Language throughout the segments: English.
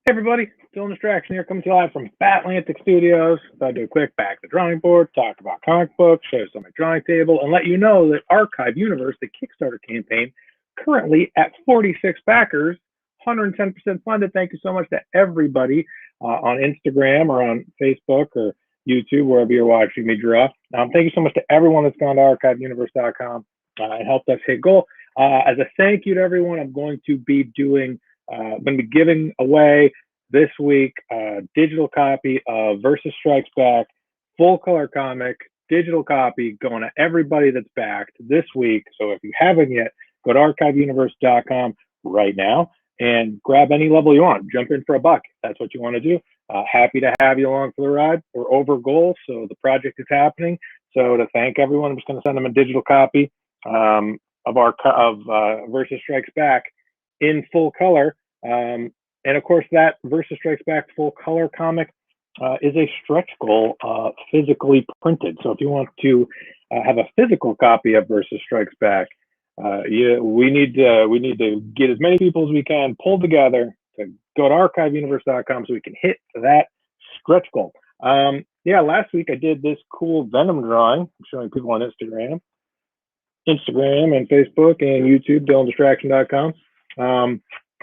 Hey everybody, still in distraction here, coming to you live from Atlantic Studios. So I'll do a quick back to the drawing board, talk about comic books, show you some of my drawing table, and let you know that Archive Universe, the Kickstarter campaign, currently at 46 backers, 110% funded. Thank you so much to everybody on Instagram or on Facebook or YouTube, wherever you're watching me draw. Thank you so much to everyone that's gone to archiveuniverse.com and helped us hit goal. As a thank you to everyone, I'm going to be giving away this week a digital copy of Versus Strikes Back, full color comic, digital copy going to everybody that's backed this week. So if you haven't yet, go to archiveuniverse.com right now and grab any level you want. Jump in for $1 if that's what you want to do. Happy to have you along for the ride. We're over goal, so the project is happening. So to thank everyone, I'm just going to send them a digital copy of Versus Strikes Back in full color. And of course, that Versus Strikes Back full color comic is a stretch goal physically printed. So if you want to have a physical copy of Versus Strikes Back, we need to get as many people as we can pulled together to go to archiveuniverse.com so we can hit that stretch goal. Last week I did this cool Venom drawing. I'm showing people on Instagram and Facebook and YouTube, DylanDistraction.com.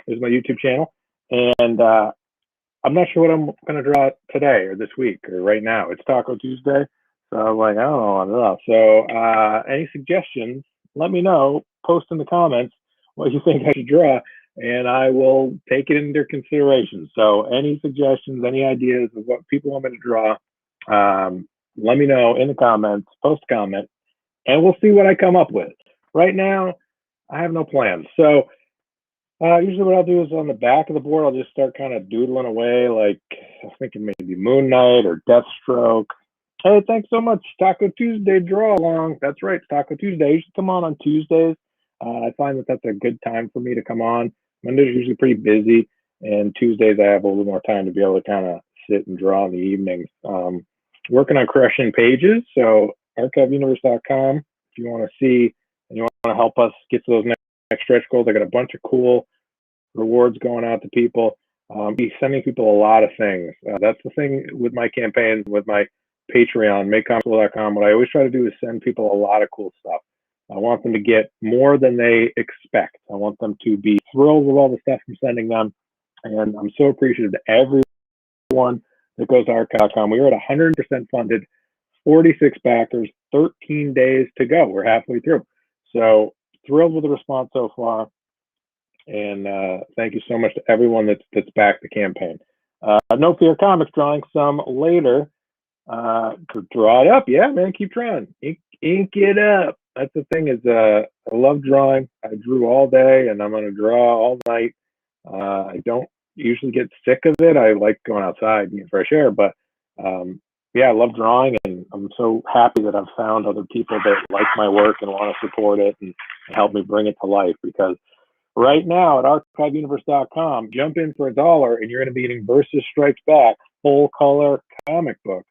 There's my YouTube channel. And I'm not sure what I'm going to draw today or this week or right now. It's Taco Tuesday. So I'm like, I don't know. So any suggestions, let me know. Post in the comments what you think I should draw, and I will take it into consideration. So any suggestions, any ideas of what people want me to draw, let me know in the comments, post a comment, and we'll see what I come up with. Right now, I have no plans. So usually what I'll do is on the back of the board, I'll just start kind of doodling away, like I was thinking maybe Moon Knight or Deathstroke. Hey, thanks so much. Taco Tuesday draw along. That's right, it's Taco Tuesday. You should come on Tuesdays. I find that that's a good time for me to come on. Mondays are usually pretty busy, and Tuesdays I have a little more time to be able to kind of sit and draw in the evenings. Working on crushing pages, so archiveuniverse.com if you want to see and you want to help us get to those next stretch goals. I got a bunch of cool rewards going out to people. Be sending people a lot of things. That's the thing with my campaigns, with my Patreon, makecomicscool.com. What I always try to do is send people a lot of cool stuff. I want them to get more than they expect. I want them to be thrilled with all the stuff I'm sending them. And I'm so appreciative to everyone that goes to archive.com. We are at 100% funded, 46 backers, 13 days to go. We're halfway through. So thrilled with the response so far. And thank you so much to everyone that's backed the campaign. No Fear Comics drawing some later. Draw it up. Yeah, man, keep drawing. Ink it up. That's the thing is I love drawing. I drew all day and I'm going to draw all night. I don't usually get sick of it. I like going outside and getting fresh air, but I love drawing, and I'm so happy that I've found other people that like my work and want to support it and help me bring it to life. Because right now at archiveuniverse.com, jump in for $1 and you're going to be getting Versus Strikes Back full color comic book.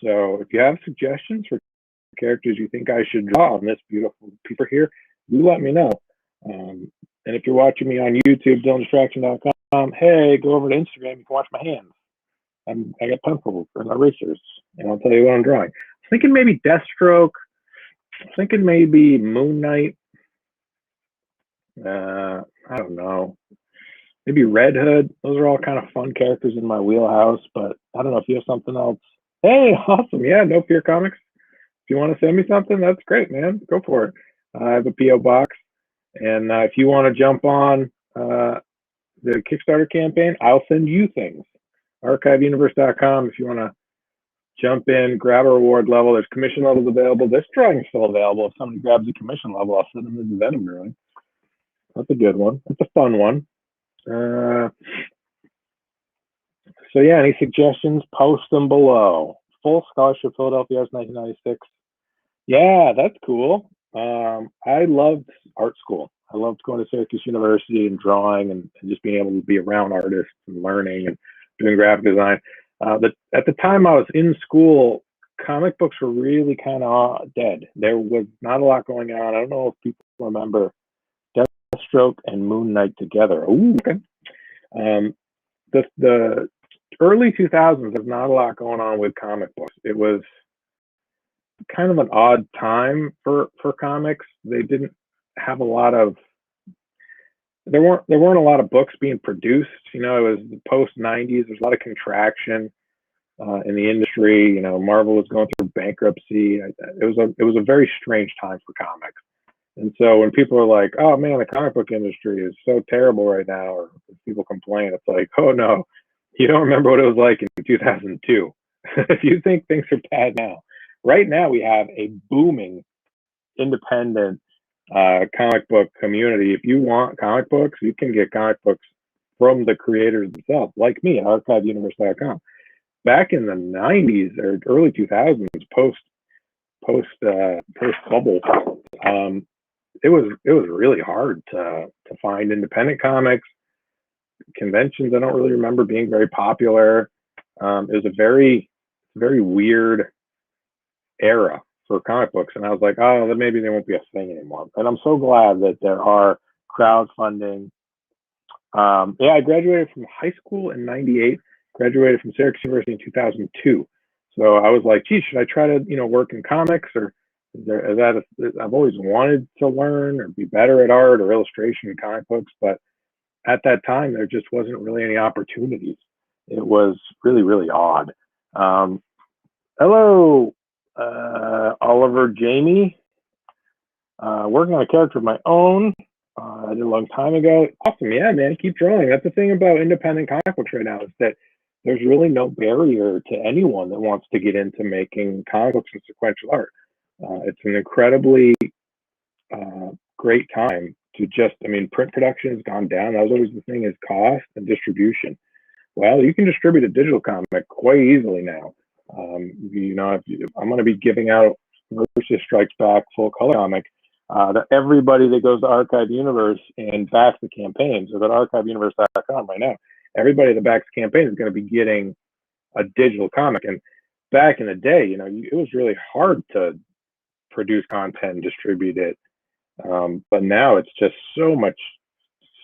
So if you have suggestions for characters you think I should draw on this beautiful paper here, you let me know. And if you're watching me on YouTube, DylanDistraction.com, hey, go over to Instagram. You can watch my hands. I got pencils and erasers, and I'll tell you what I'm drawing. I'm thinking maybe Deathstroke. I'm thinking maybe Moon Knight. I don't know. Maybe Red Hood. Those are all kind of fun characters in my wheelhouse, but I don't know if you have something else. Hey, awesome. Yeah, No Fear Comics. If you want to send me something, that's great, man. Go for it. I have a P.O. box. And if you want to jump on the Kickstarter campaign, I'll send you things. archiveuniverse.com if you want to jump in, grab a reward level. There's commission levels available. This drawing is still available. If somebody grabs a commission level, I'll send them this Venom drawing. That's a good one. That's a fun one. Any suggestions, post them below. Full scholarship, Philadelphia Arts 1996. Yeah, that's cool. I loved art school. I loved going to Syracuse University and drawing and just being able to be around artists and learning and doing graphic design. At the time I was in school, comic books were really kind of dead. There was not a lot going on. I don't know if people remember Deathstroke and Moon Knight together. Ooh, okay. the early 2000s, there's not a lot going on with comic books. It was kind of an odd time for comics. They didn't have a lot of there weren't a lot of books being produced. You know, it was the post 90s. There's a lot of contraction in the industry. You know, Marvel was going through bankruptcy. It was a very strange time for comics. And so when people are like, "Oh man, the comic book industry is so terrible right now," or people complain, it's like, "Oh no, you don't remember what it was like in 2002. If you think things are bad now, right now we have a booming independent comic book community. If you want comic books, you can get comic books from the creators themselves, like me at archiveuniverse.com. Back in the 90s or early 2000s, post bubble, it was really hard to find independent comics. Conventions, I don't really remember being very popular. It was a very weird era for comic books, and I was like, oh, then maybe they won't be a thing anymore. And I'm so glad that there are crowdfunding. Yeah, I graduated from high school in '98. Graduated from Syracuse University in 2002. So I was like, geez, should I try to work in comics, or I've always wanted to learn or be better at art or illustration in comic books, but at that time there just wasn't really any opportunities. It was really odd. Hello, Oliver Jamie. Working on a character of my own. I did a long time ago. Awesome, yeah, man. Keep drawing. That's the thing about independent comic books right now, is that there's really no barrier to anyone that wants to get into making comic books and sequential art. It's an incredibly great time to print production has gone down. That was always the thing, is cost and distribution. Well, you can distribute a digital comic quite easily now. I'm going to be giving out Versus Strikes Back full color comic. That everybody that goes to Archive Universe and backs the campaign, so go to archiveuniverse.com right now. Everybody that backs the campaign is going to be getting a digital comic. And back in the day, it was really hard to produce content and distribute it. But now it's just so much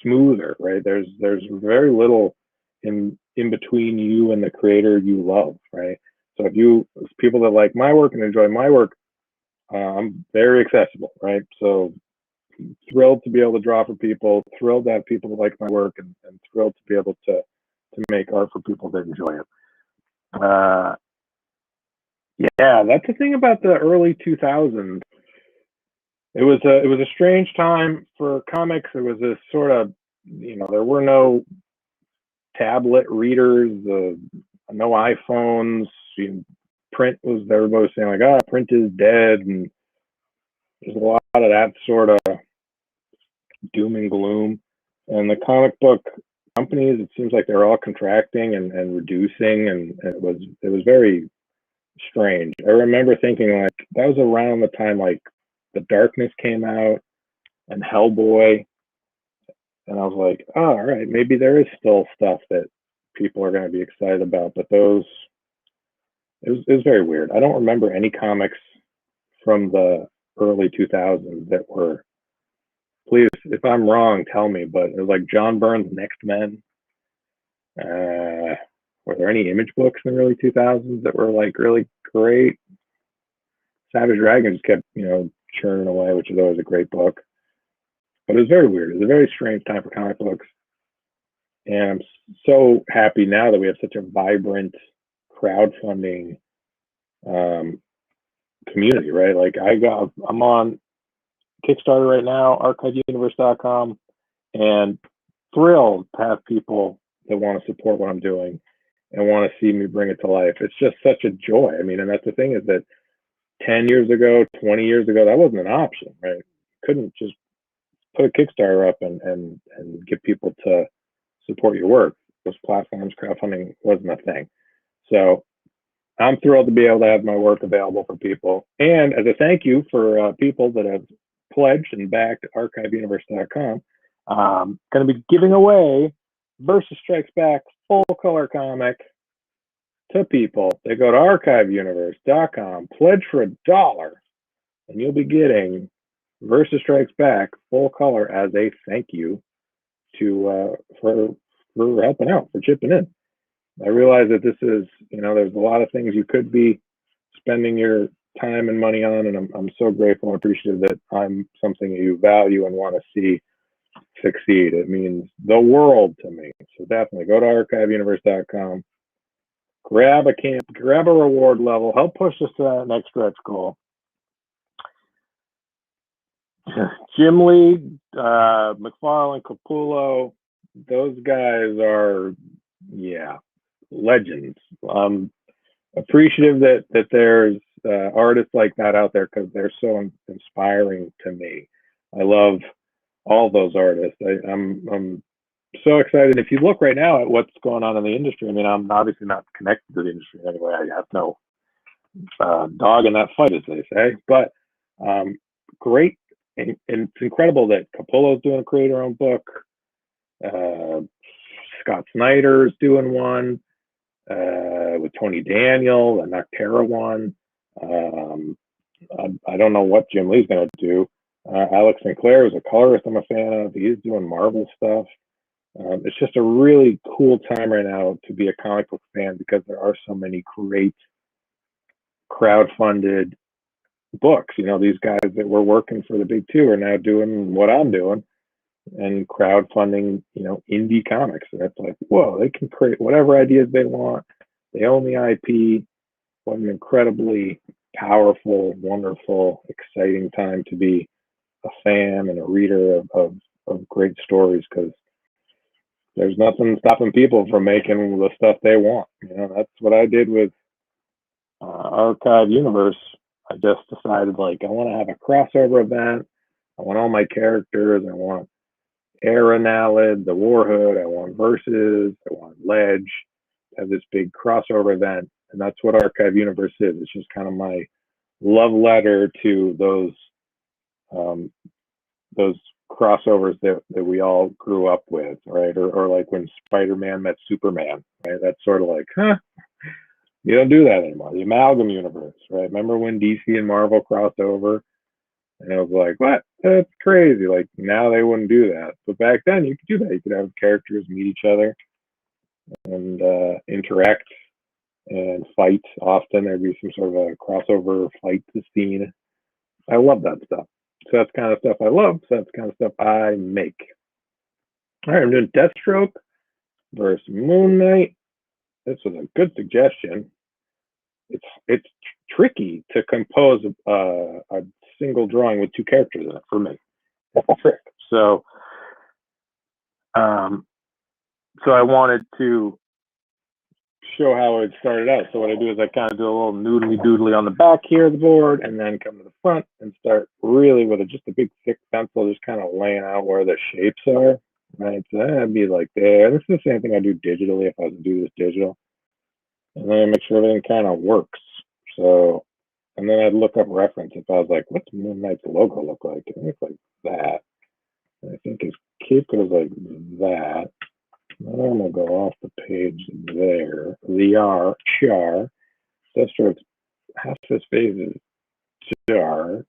smoother, right? There's very little in between you and the creator you love, right? So if people that like my work and enjoy my work, I'm very accessible, right? So thrilled to be able to draw for people, thrilled to have people that like my work, and thrilled to be able to make art for people that enjoy it. Yeah, that's the thing about the early 2000s. It was a strange time for comics. It was a sort of, there were no tablet readers, no iPhones. Print was, everybody was saying like, print is dead, and there's a lot of that sort of doom and gloom. And the comic book companies, it seems like they're all contracting and reducing, and it was very strange. I remember thinking like that was around the time like The Darkness came out and Hellboy, and I was like, oh, all right, maybe there is still stuff that people are going to be excited about, but it was very weird. I don't remember any comics from the early 2000s that were, please, if I'm wrong, tell me, but it was like John Byrne's Next Men. Were there any Image books in the early 2000s that were like really great? Savage Dragon just kept, churning away, which is always a great book. But it was very weird. It was a very strange time for comic books. And I'm so happy now that we have such a vibrant crowdfunding community, right? Like I'm on Kickstarter right now, archiveuniverse.com, and thrilled to have people that want to support what I'm doing and want to see me bring it to life. It's just such a joy. And that's the thing, is that 10 years ago, 20 years ago, that wasn't an option, right? Couldn't just put a Kickstarter up and get people to support your work. Those platforms, crowdfunding wasn't a thing. So I'm thrilled to be able to have my work available for people. And as a thank you for people that have pledged and backed archiveuniverse.com, going to be giving away Versus Strikes Back full color comic to people. They go to archiveuniverse.com, pledge for $1, and you'll be getting Versus Strikes Back full color as a thank you for for helping out, for chipping in. I realize that this is, there's a lot of things you could be spending your time and money on, and I'm so grateful and appreciative that I'm something you value and want to see succeed. It means the world to me. So definitely go to archiveuniverse.com, grab a reward level, help push us to that next stretch goal. Jim Lee, McFarlane, Capullo, those guys are, legends. Appreciative that there's artists like that out there, because they're so inspiring to me. I love all those artists. I'm so excited. If you look right now at what's going on in the industry, I mean, I'm obviously not connected to the industry anyway. I have no dog in that fight, as they say. But great, and it's incredible that Capullo's doing a creator-owned book. Scott Snyder's doing one with Tony Daniel, the Noctera one. I don't know what Jim Lee's going to do. Alex Sinclair is a colorist I'm a fan of. He's doing Marvel stuff. It's just a really cool time right now to be a comic book fan, because there are so many great crowd-funded books. These guys that were working for the big two are now doing what I'm doing, and crowdfunding, indie comics. And it's like, whoa, they can create whatever ideas they want. They own the IP. What an incredibly powerful, wonderful, exciting time to be a fan and a reader of great stories, because there's nothing stopping people from making the stuff they want. That's what I did with Archive Universe. I just decided, like, I want to have a crossover event. I want all my characters. I want Era Naled, the Warhood. I want Versus. I want Ledge. Have this big crossover event, and that's what Archive Universe is. It's just kind of my love letter to those crossovers that we all grew up with, right? Or like when Spider-Man met Superman, right? That's sort of like, you don't do that anymore. The amalgam universe, right? Remember when DC and Marvel crossed over? And it was like, what? That's crazy. Like, now they wouldn't do that. But back then, you could do that. You could have characters meet each other and interact and fight. Often there'd be some sort of a crossover fight scene. I love that stuff. So that's the kind of stuff I love. So that's the kind of stuff I make. All right, I'm doing Deathstroke versus Moon Knight. This was a good suggestion. It's tricky to compose a single drawing with two characters in it for me. That's a trick. So I wanted to show how it started out. So what I do is I kind of do a little noodly doodly on the back here of the board, and then come to the front and start really with just a big thick pencil, just kind of laying out where the shapes are. Right, so that'd be like there. This is the same thing I do digitally if I was to do this digital. And then I make sure everything kind of works. So, and then I'd look up reference if I was like, what's Moon Knight's logo look like? It looks like that. And I think his cape goes like that. Then I'm gonna go off the page there. Char. Deathstroke's half his face is dark.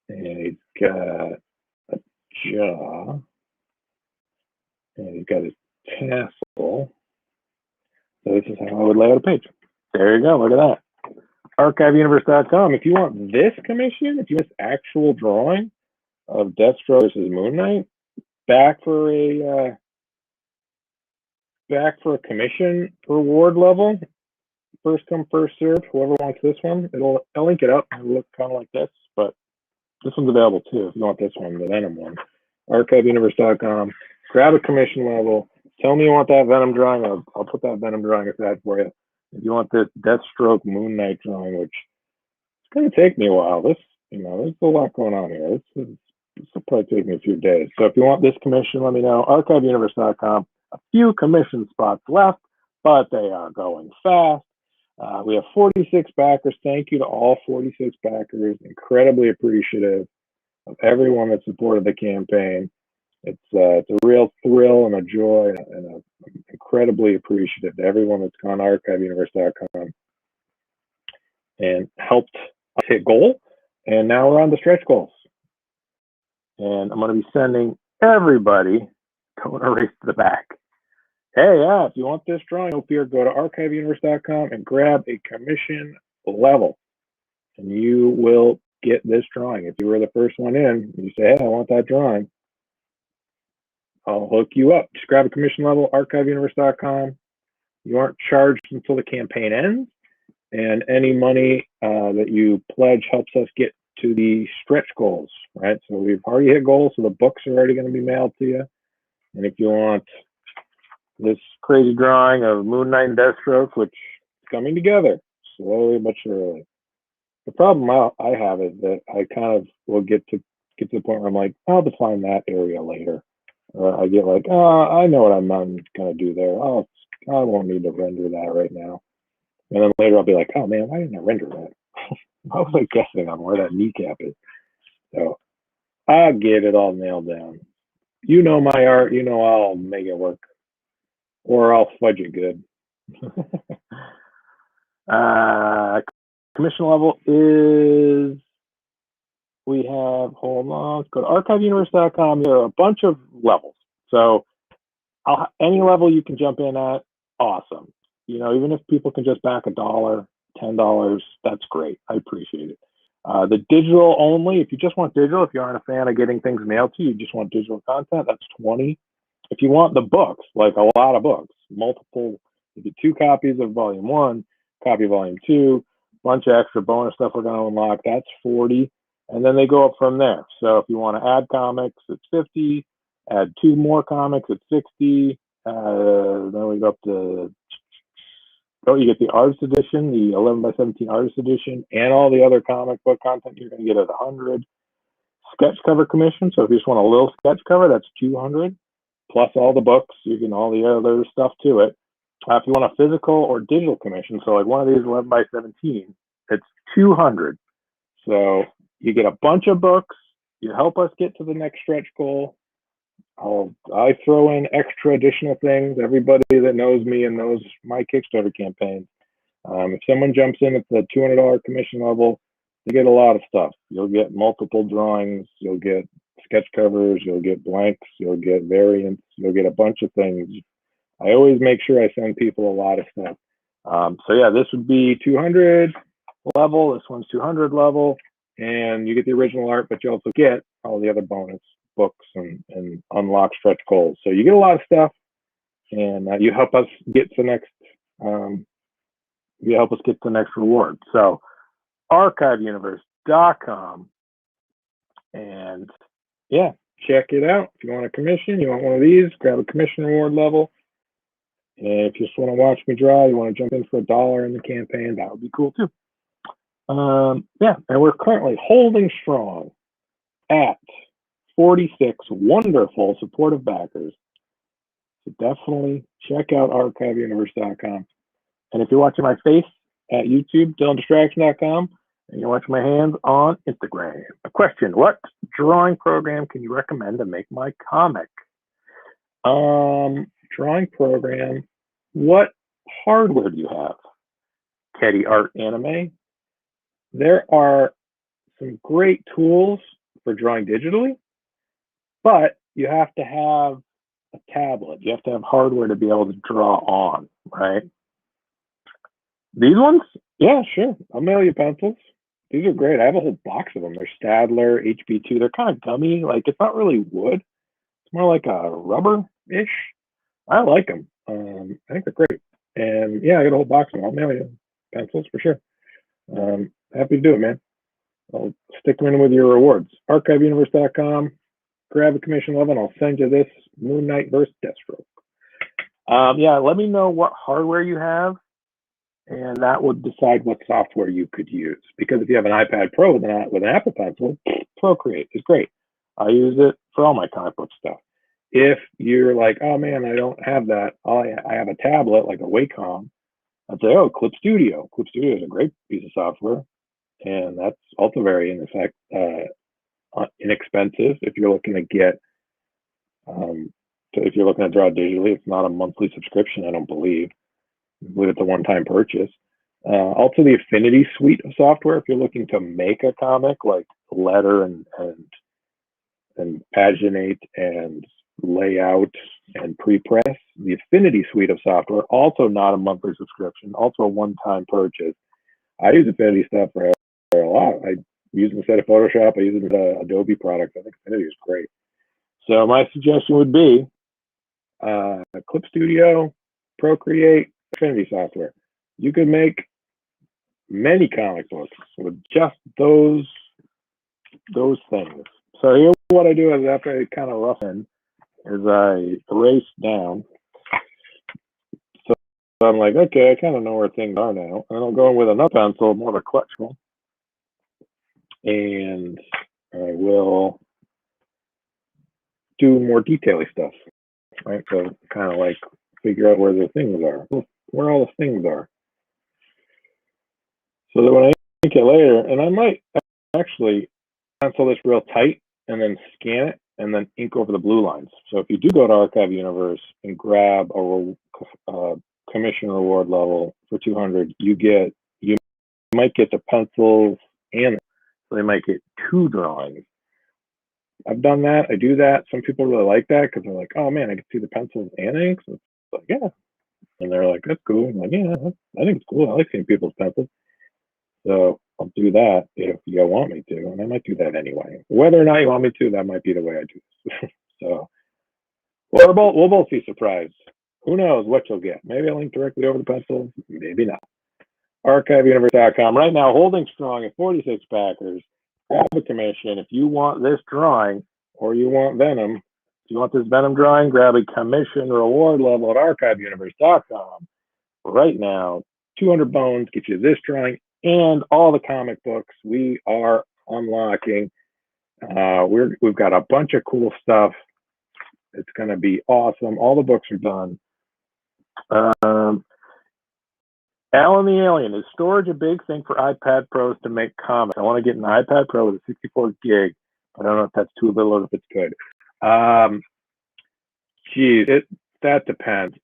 And he's got a jaw. And he's got his tassel. So this is how I would lay out a page. There you go. Look at that. ArchiveUniverse.com. If you want this commission, if you want this actual drawing of Deathstroke versus Moon Knight, back for a commission reward level. First come, first served. Whoever wants this one, I'll link it up. It'll look kind of like this, but this one's available too if you want this one, the Venom one. ArchiveUniverse.com. Grab a commission level. Tell me you want that Venom drawing. I'll put that Venom drawing aside for you. If you want this Deathstroke Moon Knight drawing, which it's going to take me a while. There's a lot going on here. This will probably take me a few days. So if you want this commission, let me know. ArchiveUniverse.com. A few commission spots left, but they are going fast. We have 46 backers. Thank you to all 46 backers. Incredibly appreciative of everyone that supported the campaign. It's a real thrill and a joy, and I'm incredibly appreciative to everyone that's gone to ArchiveUniverse.com and helped us hit goal. And now we're on the stretch goals. And I'm going to be sending everybody Don't erase the back. Hey, yeah, if you want this drawing up here, go to archiveuniverse.com and grab a commission level, and you will get this drawing. If you were the first one in, you say, hey, I want that drawing, I'll hook you up. Just grab a commission level, archiveuniverse.com. You aren't charged until the campaign ends, and any money that you pledge helps us get to the stretch goals, right? So we've already hit goals, so the books are already going to be mailed to you. And if you want this crazy drawing of Moon Knight and Deathstroke, which is coming together slowly but surely. The problem I have is that I kind of will get to the point where I'm like, I'll define that area later. I get like, oh, I know what I'm going to do there. Oh, I won't need to render that right now. And then later I'll be like, oh man, why didn't I render that? I was like guessing on where that kneecap is. So I'll get it all nailed down. You know my art, you know I'll make it work. Or I'll fudge it good. Commission level is, we have, hold on, let's go to archiveuniverse.com. There are a bunch of levels. So any level you can jump in at, awesome. You know, even if people can just back $1, $10, that's great. I appreciate it. The digital only, if you just want digital, if you aren't a fan of getting things mailed to you, you just want digital content, that's $20. If you want the books, like a lot of books, multiple, you get 2 copies of volume 1, copy of volume 2, bunch of extra bonus stuff we're going to unlock, that's $40. And then they go up from there. So if you want to add comics, it's $50. Add 2 more comics, it's $60. Then we go up to, you get the artist edition, the 11x17 artist edition, and all the other comic book content you're going to get at $100. Sketch cover commission. So if you just want a little sketch cover, that's $200. Plus all the books, you can all the other stuff to it. If you want a physical or digital commission, so like one of these 11x17, it's $200. So you get a bunch of books. You help us get to the next stretch goal. I throw in extra additional things. Everybody that knows me and knows my Kickstarter campaign, if someone jumps in at the $200 commission level, you get a lot of stuff. You'll get multiple drawings. You'll get sketch covers. You'll get blanks. You'll get variants. You'll get a bunch of things. I always make sure I send people a lot of stuff. So yeah, this would be 200 level. This one's 200 level, and you get the original art, but you also get all the other bonus books and unlock stretch goals. So you get a lot of stuff, and you help us get to the next. You help us get to the next reward. So archiveuniverse.com, and yeah, check it out. If you want a commission, you want one of these, grab a commission reward level. And if you just want to watch me draw, you want to jump in for $1 in the campaign, that would be cool too. Yeah, and we're currently holding strong at 46 wonderful supportive backers. So definitely check out archiveuniverse.com. And if you're watching my face at YouTube, DylanDistraction.com, and you're watching my hands on Instagram. A question: what drawing program can you recommend to make my comic? Drawing program. What hardware do you have? Teddy Art Anime. There are some great tools for drawing digitally, but you have to have a tablet. You have to have hardware to be able to draw on, right? These ones? Yeah, sure. I'll mail you pencils. These are great. I have a whole box of them. They're Stadler, HB2. They're kind of gummy. Like, it's not really wood. It's more like a rubber-ish. I like them. I think they're great. And yeah, I got a whole box of them. I'll mail you pencils for sure. Happy to do it, man. I'll stick them in with your rewards. Archiveuniverse.com. Grab a commission level, and I'll send you this Moon Knight versus Deathstroke. Yeah, let me know what hardware you have, and that would decide what software you could use. Because if you have an iPad Pro with an Apple Pencil, Procreate is great. I use it for all my comic book stuff. If you're like, oh man, I don't have that, I have a tablet like a Wacom, I'd say, oh, Clip Studio. Clip Studio is a great piece of software, and that's also very inexpensive if you're looking to get, if you're looking to draw digitally. It's not a monthly subscription, I don't believe. I believe it's a one-time purchase. Also, the Affinity suite of software, if you're looking to make a comic like Letter and Paginate and layout, and pre-press. The Affinity suite of software, also not a monthly subscription, also a one-time purchase. I use Affinity stuff for a lot. I use it instead of Photoshop. I use it with Adobe products. I think Affinity is great. So my suggestion would be Clip Studio, Procreate, Affinity software. You can make many comic books with just those things. So here, what I do is after I kind of roughen, is I erase down. So I'm like, okay, I kind of know where things are now, and I'll go in with another pencil, more of a collectible, and I will do more detaily stuff, right? So kind of like figure out where the things are, where all the things are, so that when I ink it later, and I might actually pencil this real tight and then scan it and then ink over the blue lines. So if you do go to Archive Universe and grab a commission reward level for 200, you might get the pencils, and so they might get 2 drawings. I've done that. I do that. Some people really like that because they're like, oh man, I can see the pencils and inks. It's like, yeah. And they're like, that's cool. I'm like, yeah, I think it's cool. I like seeing people's pencils. So I'll do that if you want me to, and I might do that anyway. Whether or not you want me to, that might be the way I do this. So we'll both be surprised. Who knows what you'll get? Maybe I'll link directly over the pencils. Maybe not. ArchiveUniverse.com. Right now, holding strong at 46 backers. Grab a commission. If you want this drawing or you want Venom, if you want this Venom drawing, grab a commission reward level at ArchiveUniverse.com. Right now, 200 bones get you this drawing and all the comic books we are unlocking. We've got a bunch of cool stuff. It's going to be awesome. All the books are done. Alan the Alien, is storage a big thing for iPad Pros to make comics? I want to get an iPad Pro with a 64 gig. I don't know if that's too little or if it's good. That depends.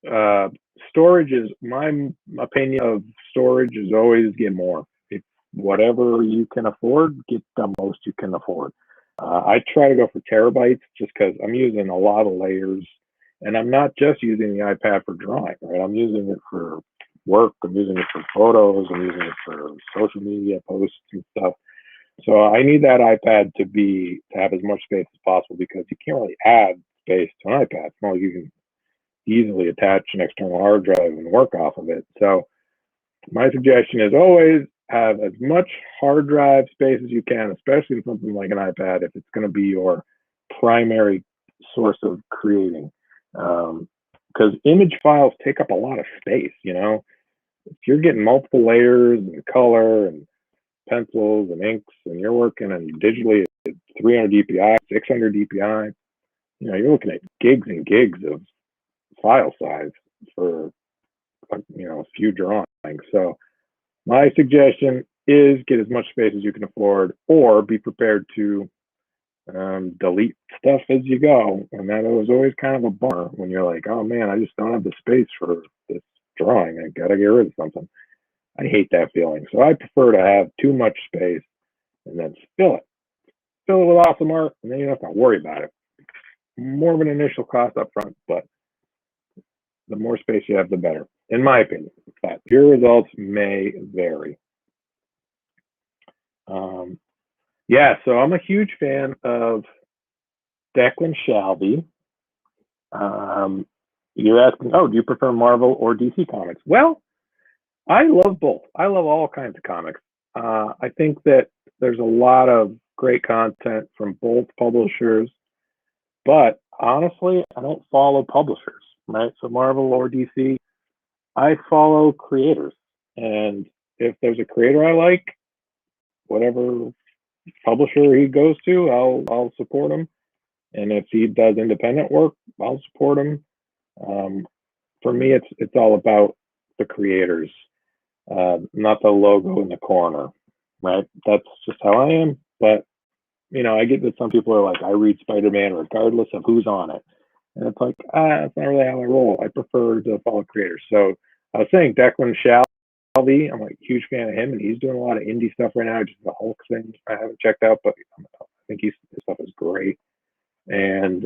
Storage is, my opinion of storage is always get more. It's whatever you can afford, get the most you can afford. I try to go for terabytes just because I'm using a lot of layers, and I'm not just using the iPad for drawing, right? I'm using it for work, I'm using it for photos, I'm using it for social media posts and stuff. So I need that iPad to have as much space as possible because you can't really add space to an iPad. It's not like you can easily attach an external hard drive and work off of it. So my suggestion is always have as much hard drive space as you can, especially with something like an iPad, if it's going to be your primary source of creating. Because image files take up a lot of space, you know? If you're getting multiple layers and color and pencils and inks and you're working on digitally at 300 DPI, 600 DPI, you know, you're looking at gigs and gigs of file size for, you know, a few drawings. So my suggestion is get as much space as you can afford, or be prepared to delete stuff as you go. And that was always kind of a bummer when you're like, oh man, I just don't have the space for this drawing. I gotta get rid of something. I hate that feeling. So I prefer to have too much space and then fill it with awesome art, and then you don't have to worry about it. More of an initial cost up front, but the more space you have, the better, in my opinion. But your results may vary. Yeah, so I'm a huge fan of Declan Shalvey. You're asking, oh, do you prefer Marvel or DC comics? Well, I love both. I love all kinds of comics. I think that there's a lot of great content from both publishers, but honestly, I don't follow publishers, right? So Marvel or DC, I follow creators. And if there's a creator I like, whatever publisher he goes to, I'll support him. And if he does independent work, I'll support him. For me, it's all about the creators, not the logo in the corner, right? That's just how I am. But you know, I get that some people are like, I read Spider-Man regardless of who's on it, and it's like, that's not really how I roll. I prefer to follow creators. So I was saying Declan Shalvey, I'm a huge fan of him, and he's doing a lot of indie stuff right now. Just the Hulk thing I haven't checked out, but I think his stuff is great. And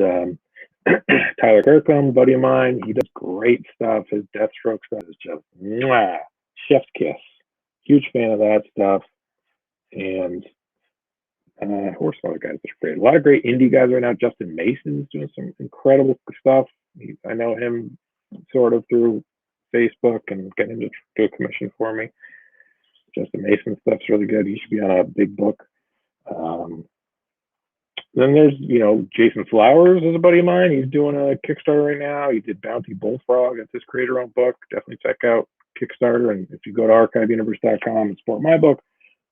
Tyler Kirkham, buddy of mine, he does great stuff. His Deathstroke stuff is just mwah, chef's kiss. Huge fan of that stuff. And who are some other guys that are great? A lot of great indie guys right now. Justin Mason's doing some incredible stuff. I know him sort of through Facebook and getting him to do a commission for me. Justin Mason stuff's really good. He should be on a big book. Then there's, Jason Flowers is a buddy of mine. He's doing a Kickstarter right now. He did Bounty Bullfrog. It's his creator-owned book. Definitely check out Kickstarter. And if you go to archiveuniverse.com and support my book,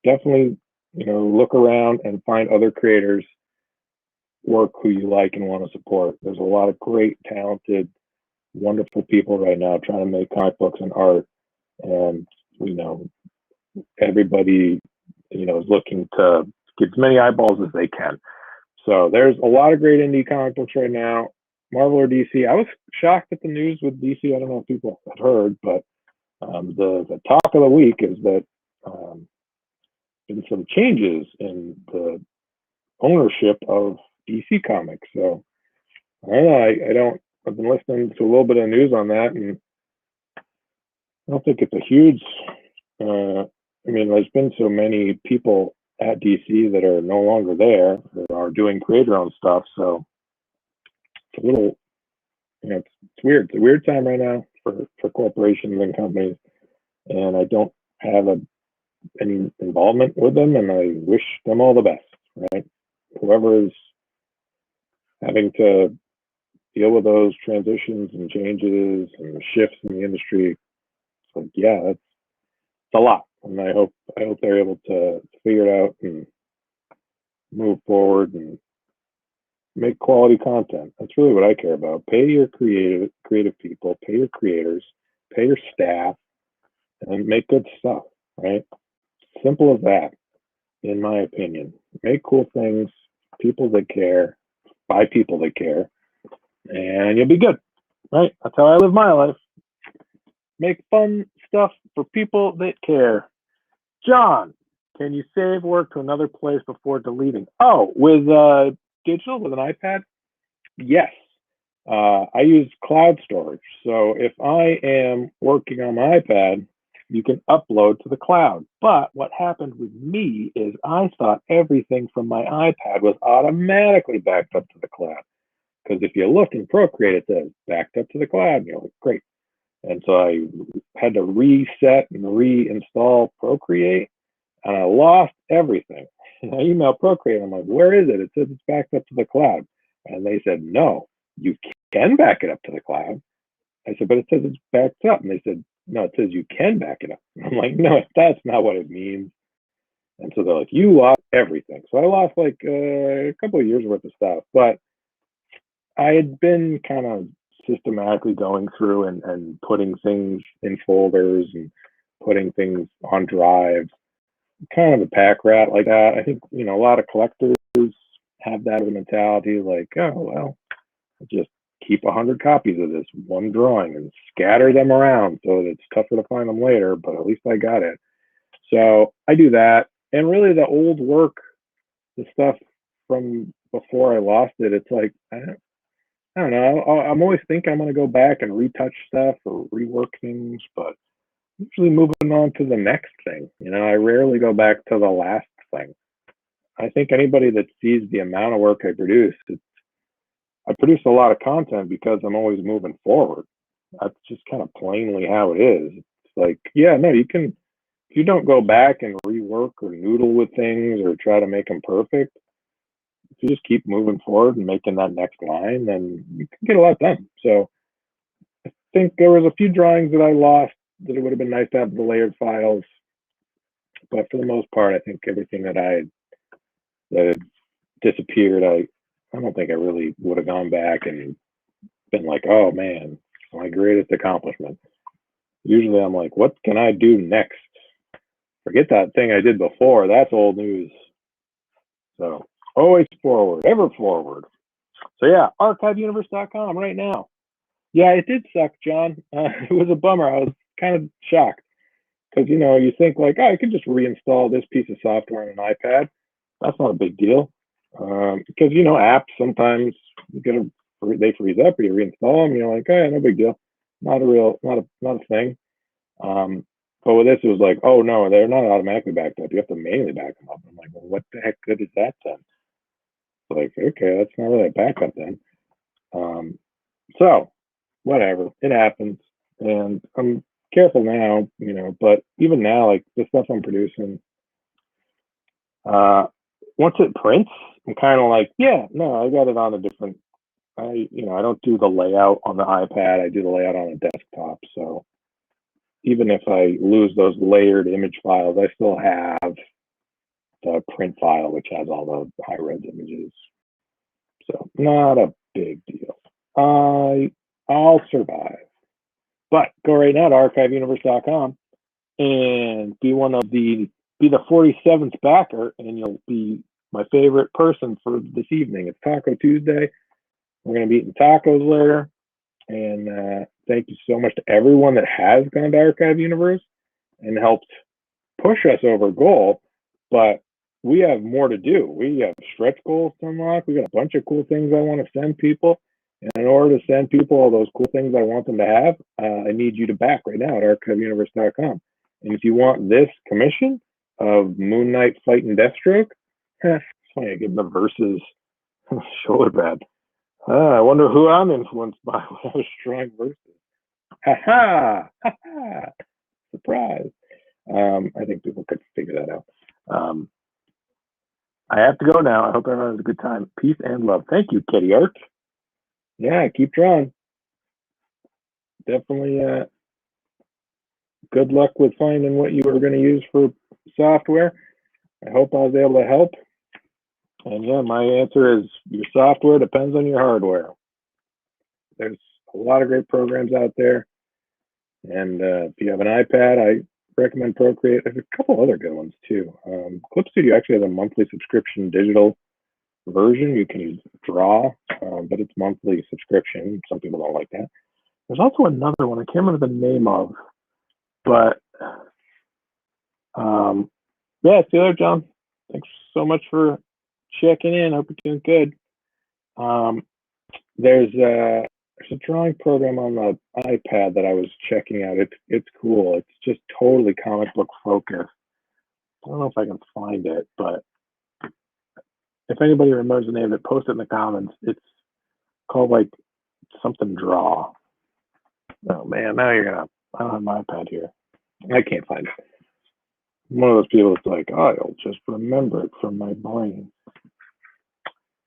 definitely, look around and find other creators' work who you like and want to support. There's a lot of great, talented, wonderful people right now trying to make comic books and art. And, everybody, is looking to get as many eyeballs as they can. So there's a lot of great indie comic books right now. Marvel or DC. I was shocked at the news with DC. I don't know if people had heard, but the talk of the week is that been some changes in the ownership of DC Comics. So I don't know. I've been listening to a little bit of news on that, and I don't think it's a huge. There's been so many people at DC that are no longer there, that are doing creator-owned stuff. So it's a little, it's weird. It's a weird time right now for corporations and companies, and I don't have any involvement with them, and I wish them all the best, right? Whoever is having to deal with those transitions and changes and shifts in the industry, it's like, yeah, it's a lot. And I hope they're able to figure it out and move forward and make quality content. That's really what I care about. Pay your creative people, pay your creators, pay your staff, and make good stuff, right? Simple as that, in my opinion. Make cool things, people that care, by people that care, and you'll be good, right? That's how I live my life. Make fun stuff for people that care. John, can you save work to another place before deleting? Oh, with digital, with an iPad? Yes. I use cloud storage. So if I am working on my iPad, you can upload to the cloud. But what happened with me is I thought everything from my iPad was automatically backed up to the cloud. Because if you look in Procreate, it says backed up to the cloud. And you're like, great. And so I had to reset and reinstall Procreate, and I lost everything. And I emailed Procreate, and I'm like, where is it? It says it's backed up to the cloud. And they said, no, you can back it up to the cloud. I said, but it says it's backed up. And they said, no, it says you can back it up. I'm like, no, that's not what it means. And so they're like, you lost everything. So I lost like a couple of years worth of stuff. But I had been kind of systematically going through and putting things in folders and putting things on drives, kind of a pack rat like that. I think, a lot of collectors have that mentality, like, oh, well, just keep 100 copies of this one drawing and scatter them around so that it's tougher to find them later, but at least I got it. So I do that. And really the old work, the stuff from before I lost it, it's like, I don't know. I'm always thinking I'm going to go back and retouch stuff or rework things, but usually moving on to the next thing. I rarely go back to the last thing. I think anybody that sees the amount of work I produce, I produce a lot of content because I'm always moving forward. That's just kind of plainly how it is. It's like, yeah, no, if you don't go back and rework or noodle with things or try to make them perfect, if you just keep moving forward and making that next line, then you can get a lot done. So I think there was a few drawings that I lost that it would have been nice to have the layered files. But for the most part, I think everything that had disappeared, I don't think I really would have gone back and been like, oh man, my greatest accomplishment. Usually I'm like, what can I do next? Forget that thing I did before. That's old news. So always forward, ever forward. So yeah, archiveuniverse.com right now. Yeah, it did suck, John. It was a bummer. I was kind of shocked because, you think like, oh, I could just reinstall this piece of software on an iPad. That's not a big deal. Because, apps, sometimes you get a they freeze up, or you reinstall them. You're like, oh, yeah, no big deal, not a thing. But with this, it was like, oh no, they're not automatically backed up. You have to manually back them up. I'm like, well, what the heck good is that then? Like, okay, that's not really a backup then. So whatever, it happens, and I'm careful now, But even now, like the stuff I'm producing, once it prints, I'm kind of like, yeah, no, I got it on a different. I don't do the layout on the iPad. I do the layout on a desktop. So even if I lose those layered image files, I still have the print file, which has all the high-res images. So not a big deal. I'll survive. But go right now to archiveuniverse.com and be the 47th backer, and you'll be my favorite person for this evening. It's Taco Tuesday. We're going to be eating tacos later. And thank you so much to everyone that has gone to Archive Universe and helped push us over goal. But we have more to do. We have stretch goals to unlock. We got a bunch of cool things I want to send people. And in order to send people all those cool things I want them to have, I need you to back right now at archiveuniverse.com. And if you want this commission of Moon Knight fighting Deathstroke, it's funny, I give the verses shoulder pad. I wonder who I'm influenced by when I was drawing verses. Ha ha! Ha ha! Surprise! I think people could figure that out. I have to go now. I hope everyone has a good time. Peace and love. Thank you, Kitty Art. Yeah, keep drawing. Definitely good luck with finding what you were going to use for software. I hope I was able to help. And yeah, my answer is your software depends on your hardware. There's a lot of great programs out there. And if you have an iPad, I recommend Procreate. There's a couple other good ones too. Clip Studio actually has a monthly subscription digital version. You can use Draw, but it's monthly subscription. Some people don't like that. There's also another one I can't remember the name of, but yeah, see you later, John. Thanks so much for checking in. Hope you're doing good. There's a drawing program on the iPad that I was checking out. It's cool. It's just totally comic book focused. I don't know if I can find it, but if anybody remembers the name of it, post it in the comments. It's called like something Draw. Oh man, now you're gonna. I don't have my iPad here. I can't find it. I'm one of those people that's like, oh, I'll just remember it from my brain.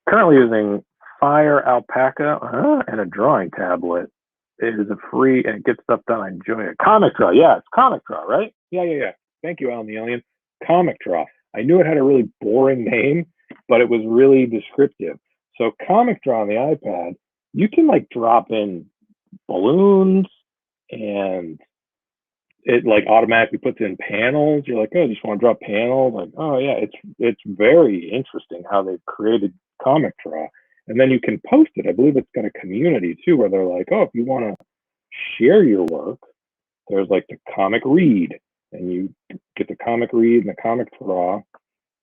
Currently using Fire Alpaca and a drawing tablet. It is a free and it gets stuff done. I enjoy it. Comic Draw, yeah, it's Comic Draw, right? Yeah. Thank you, Alan the Alien. Comic Draw. I knew it had a really boring name, but it was really descriptive. So Comic Draw on the iPad, you can like drop in balloons, and it like automatically puts in panels. You're like, oh, you just want to draw panels? Like, oh yeah, it's very interesting how they've created Comic Draw. And then you can post it. I believe it's got a community too, where they're like, oh, if you want to share your work, there's like the comic read, and you get the comic read and the comic draw.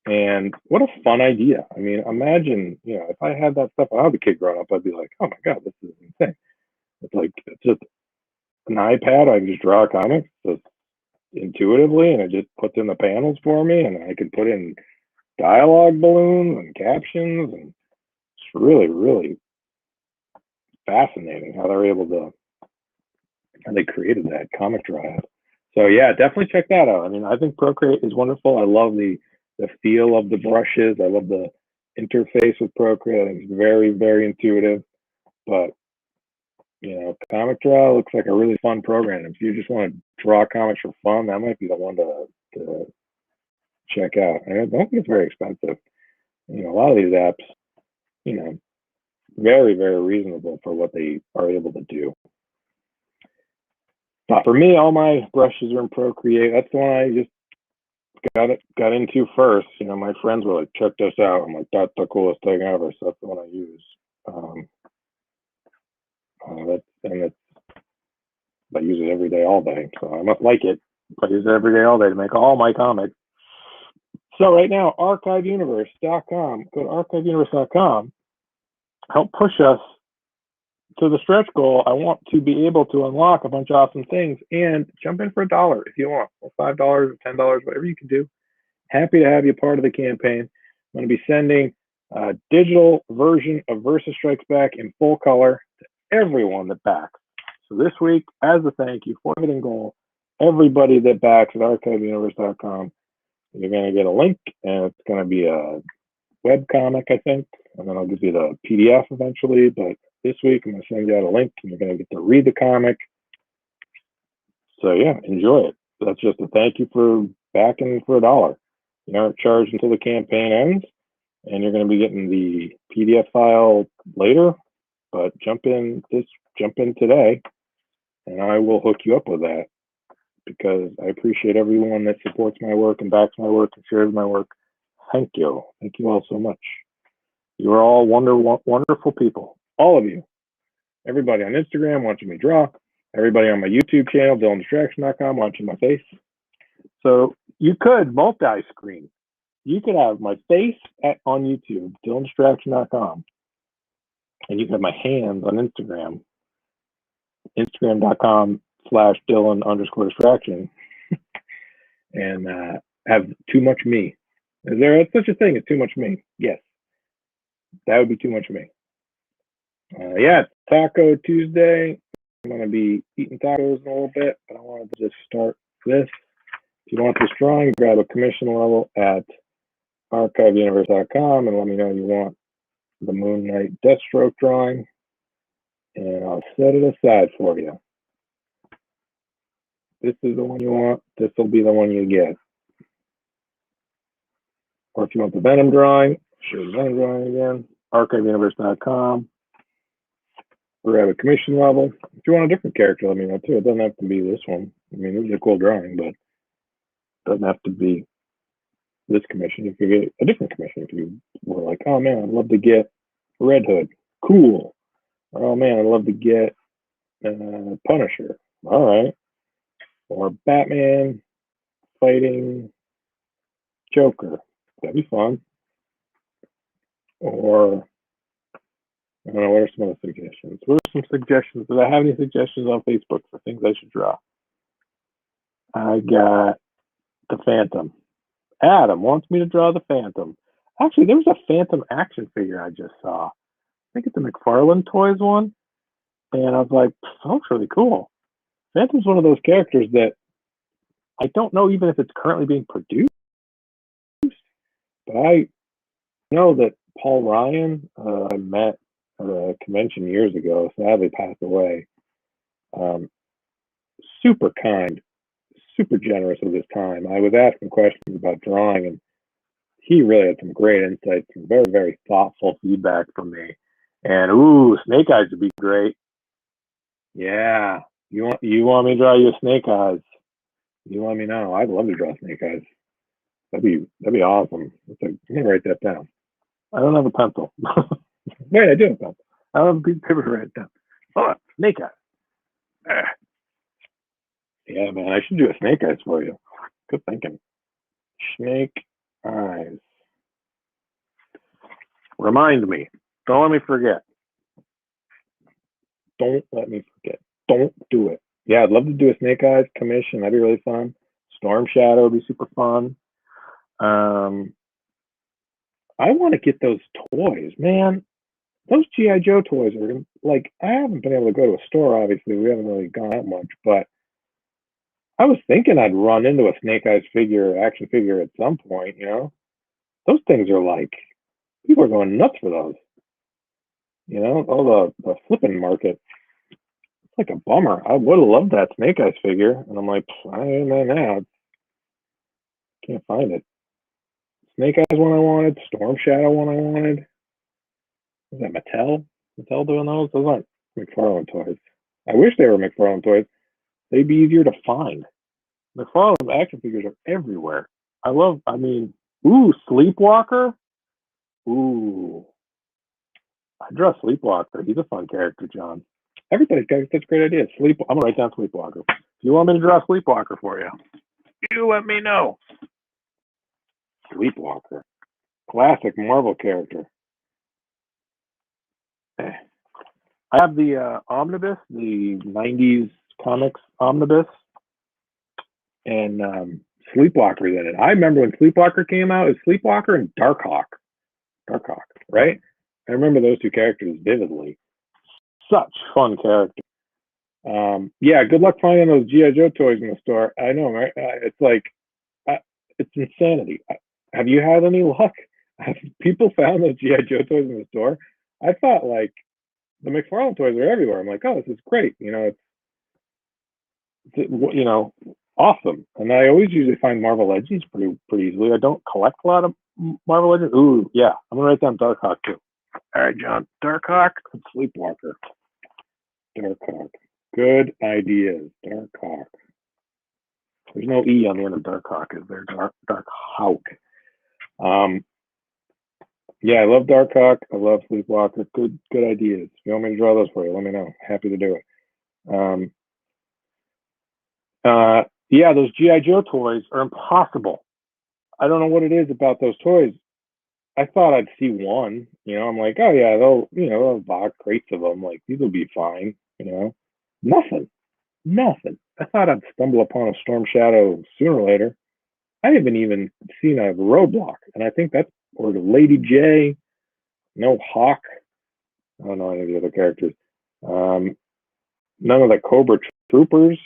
And what a fun idea. I mean, imagine, if I had that stuff when I was a kid growing up, I'd be like, oh my God, this is insane. It's like, it's just an iPad. I can just draw comics just intuitively, and it just puts in the panels for me, and I can put in dialogue balloons and captions, and it's really, really fascinating how they created that Comic Draw. So yeah, definitely check that out. I mean, I think Procreate is wonderful. I love the feel of the brushes. I love the interface with Procreate. I think it's very, very intuitive. But Comic Draw looks like a really fun program. If you just want to draw comics for fun, that might be the one to check out. And I don't think it's very expensive. A lot of these apps, very, very reasonable for what they are able to do. But for me, all my brushes are in Procreate. That's the one I just got into first. My friends were like, check this out. I'm like, that's the coolest thing ever. So that's the one I use. I use it every day, all day. So I must like it. I use it every day, all day to make all my comics. So right now, archiveuniverse.com. Go to archiveuniverse.com. Help push us to the stretch goal, I want to be able to unlock a bunch of awesome things and jump in for $1 if you want, or $5 or $10, whatever you can do. Happy to have you part of the campaign. I'm going to be sending a digital version of Versus Strikes Back in full color to everyone that backs. So this week, as a thank you for hitting goal, everybody that backs at archiveuniverse.com, you're going to get a link, and it's going to be a web comic, I think, and then I'll give you the PDF eventually. But this week, I'm going to send you out a link, and you're going to get to read the comic. So yeah, enjoy it. That's just a thank you for backing for $1. You aren't charged until the campaign ends, and you're going to be getting the PDF file later. But jump in today, and I will hook you up with that, because I appreciate everyone that supports my work and backs my work and shares my work. Thank you all so much. You are all wonderful people, all of you. Everybody on Instagram watching me draw, everybody on my YouTube channel, DylanDistraction.com, watching my face. So you could multi-screen. You could have my face on YouTube, DylanDistraction.com, and you can have my hands on Instagram, Instagram.com/Dylan_distraction, and have too much me. Is there such a thing as too much me? Yes, that would be too much me. Yeah, Taco Tuesday. I'm going to be eating tacos in a little bit, but I wanted to just start this. If you want this drawing, grab a commission level at archiveuniverse.com and let me know you want the Moon Knight Deathstroke drawing, and I'll set it aside for you. This is the one you want. This will be the one you get. Or if you want the Venom drawing, show the Venom drawing again. archiveuniverse.com. Grab a commission level. If you want a different character, let me know too. It doesn't have to be this one. I mean, this is a cool drawing, but it doesn't have to be this commission. You could get a different commission if you were like, oh man, I'd love to get Red Hood. Cool. Or, oh man, I'd love to get Punisher. All right. Or Batman fighting Joker. That'd be fun. Or, I don't know, what are some other suggestions? What are some suggestions? Do I have any suggestions on Facebook for things I should draw? I got the Phantom. Adam wants me to draw the Phantom. Actually, there was a Phantom action figure I just saw. I think it's a McFarlane Toys one. And I was like, that looks really cool. Phantom's one of those characters that I don't know even if it's currently being produced. But I know that Paul Ryan, I met at a convention years ago, sadly passed away. Super kind, super generous with his time. I was asking questions about drawing, and he really had some great insights, some very, very thoughtful feedback from me. And ooh, Snake Eyes would be great. Yeah, you want me to draw you a Snake Eyes? You let me know. I'd love to draw Snake Eyes. That'd be awesome. I'm gonna write that down. I don't have a pencil. Wait, I do have a pencil. I don't have a piece of paper to write it down. Hold on, Snake Eyes. Yeah, man, I should do a Snake Eyes for you. Good thinking. Snake Eyes. Remind me. Don't let me forget. Don't let me forget. Don't do it. Yeah, I'd love to do a Snake Eyes commission. That'd be really fun. Storm Shadow would be super fun. I want to get those toys, man. Those G.I. Joe toys are like, I haven't been able to go to a store, obviously. We haven't really gone out much, but I was thinking I'd run into a Snake Eyes action figure at some point, you know? Those things are like, people are going nuts for those. You know, all the flipping market. It's like a bummer. I would have loved that Snake Eyes figure. And I'm like, I ain't there now. Can't find it. Snake Eyes one I wanted. Storm Shadow one I wanted. Is that Mattel? Mattel doing those? Those aren't McFarlane toys. I wish they were McFarlane toys. They'd be easier to find. McFarlane action figures are everywhere. Ooh, Sleepwalker? Ooh. I draw Sleepwalker. He's a fun character, John. Everybody's got such great ideas. I'm going to write down Sleepwalker. If you want me to draw Sleepwalker for you, you let me know. Sleepwalker. Classic Marvel character. I have the omnibus, the 90s comics omnibus, and Sleepwalker's in it. I remember when Sleepwalker came out, it was Sleepwalker and Darkhawk. Darkhawk, right? I remember those two characters vividly. Such fun characters. Yeah, good luck finding those G.I. Joe toys in the store. I know, right? It's like, it's insanity. Have you had any luck? Have people found those G.I. Joe toys in the store? I thought, like, the McFarlane toys are everywhere. I'm like, oh, this is great. You know, it's awesome. And I always usually find Marvel Legends pretty easily. I don't collect a lot of Marvel Legends. Ooh, yeah, I'm gonna write down Darkhawk too. All right, John. Darkhawk and Sleepwalker. Darkhawk. Good ideas. Darkhawk. There's no E on the end of Darkhawk, is there? Darkhawk. Yeah, I love Darkhawk. I love Sleepwalker. Good ideas. If you want me to draw those for you, let me know. Happy to do it. Yeah, those G.I. Joe toys are impossible. I don't know what it is about those toys. I thought I'd see one, I'm like, oh yeah, they'll box crates of them. Like, these will be fine, Nothing. I thought I'd stumble upon a Storm Shadow sooner or later. I haven't even seen a Roadblock, and I think that's, or the Lady J, no Hawk. I don't know any of the other characters. None of the Cobra Troopers.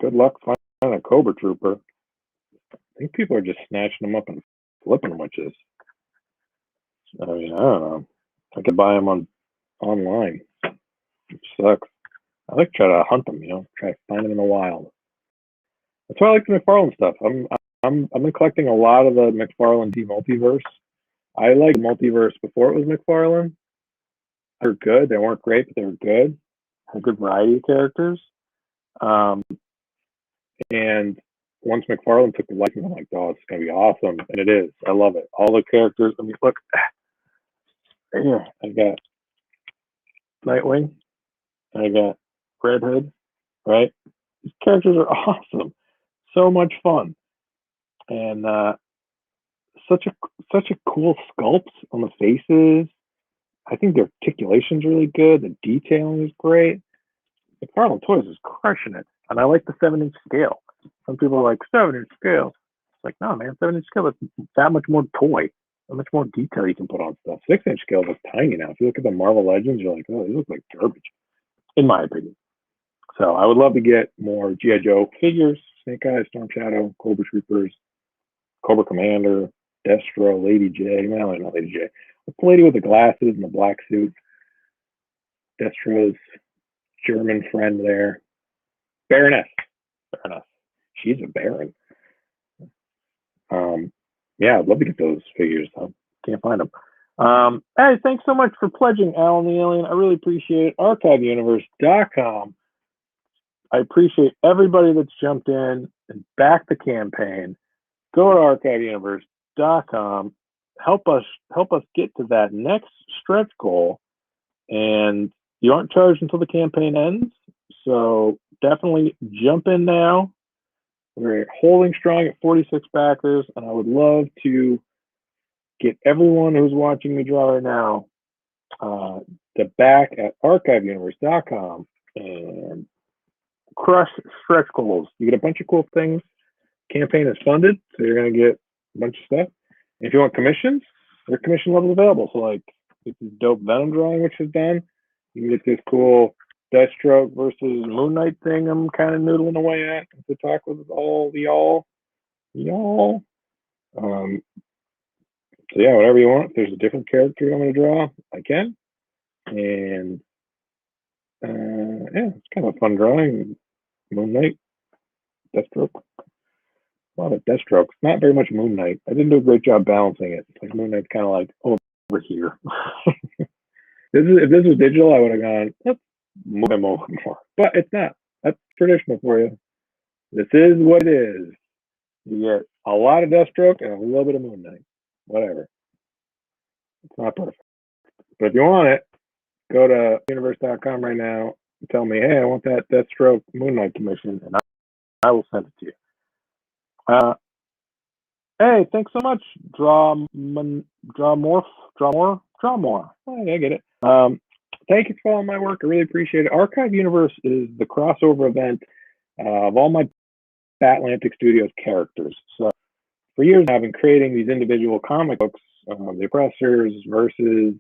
Good luck finding a Cobra Trooper. I think people are just snatching them up and flipping them, which is, I mean, I don't know. I could buy them online, which sucks. I like to try to hunt them, try to find them in the wild. That's why I like the McFarlane stuff. I've been collecting a lot of the McFarlane multiverse. I liked multiverse before it was McFarlane. They're good. They weren't great, but they were good. Had a good variety of characters. And once McFarlane took the license, I'm like, oh, it's gonna be awesome, and it is. I love it. All the characters. I mean, look, here I got Nightwing. I got Red Hood. Right? These characters are awesome. So much fun, and such a cool sculpt on the faces. I think the articulation's really good. The detailing is great. McFarlane Toys is crushing it, and I like the 7-inch scale. Some people are like 7-inch scale. It's like, no, man, 7-inch scale is that much more toy, that much more detail you can put on stuff. 6-inch scale looks tiny now. If you look at the Marvel Legends, you're like, oh, these look like garbage, in my opinion. So I would love to get more G.I. Joe figures: Snake Eyes, Storm Shadow, Cobra Troopers, Cobra Commander, Deathstroke, Lady J. Well, I know Lady J. What's the lady with the glasses and the black suit? Deathstroke's German friend there. Baroness. She's a baron. Yeah, I'd love to get those figures. I can't find them. Hey, thanks so much for pledging, Alan the Alien. I really appreciate it. ArchiveUniverse.com. I appreciate everybody that's jumped in and backed the campaign. Go to ArchiveUniverse.com. Help us get to that next stretch goal. And you aren't charged until the campaign ends. So definitely jump in now. We're holding strong at 46 backers, and I would love to get everyone who's watching me draw right now to back at ArchiveUniverse.com and crush stretch goals. You get a bunch of cool things. Campaign is funded, so you're going to get a bunch of stuff. And if you want commissions, there are commission levels available. So, like, this is dope Venom drawing, which is done. You can get this cool Deathstroke versus Moon Knight thing I'm kind of noodling away at to talk with all the y'all. So yeah, whatever you want. If there's a different character I'm going to draw, I can. And yeah, it's kind of a fun drawing. Moon Knight, Deathstroke. A lot of Deathstrokes. Not very much Moon Knight. I didn't do a great job balancing it. Like Moon Knight's kind of like over here. If this was digital, I would have gone, let's move him over more. But it's not. That's traditional for you. This is what it is. You get a lot of Deathstroke and a little bit of Moon Knight. Whatever. It's not perfect. But if you want it, go to universe.com right now and tell me, hey, I want that Deathstroke Moon Knight commission, and I will send it to you. Hey, thanks so much. Draw more. Oh, I get it. thank you for following my work. I really appreciate it. Archive Universe is the crossover event of all my Atlantic Studios characters. So for years, I've been creating these individual comic books, the Oppressors, Versus,